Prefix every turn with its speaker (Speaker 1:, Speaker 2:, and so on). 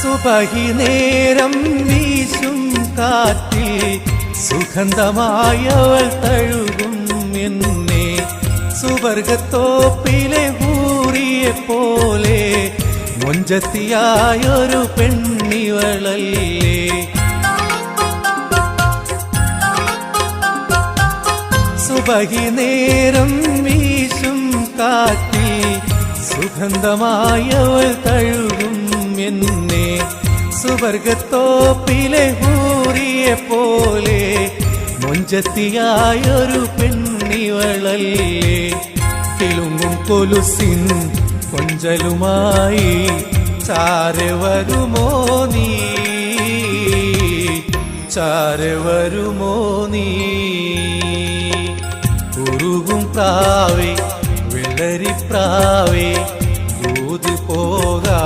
Speaker 1: സുബഹി നേരം വീശും കാറ്റിൽ സുഗന്ധമായവൾ തഴുകും എന്നെ സുവർഗത്തോപ്പിലെ ഹൂറിയെ പോലെ മൊഞ്ചത്തിയായൊരു പെണ്ണിവളല്ലേ സുബഹി നേരം വീശും കാറ്റിൽ സുഗന്ധമായവൾ തഴുകും എന്നെ സുവർഗത്തോപ്പിലെ ഹൂറിയെ പോലെ മൊഞ്ചത്തിയായൊരു പെണ്ണിവളല്ലേ കിലുങ്ങും കൊലുസിൻ കൊഞ്ചലുമായി ചാരെ വരുമോ നീ ചാരെ വരുമോ നീ ഉരുകും പ്രാവേ വെള്ളരിപ്രാവേ ദൂത് പോകാ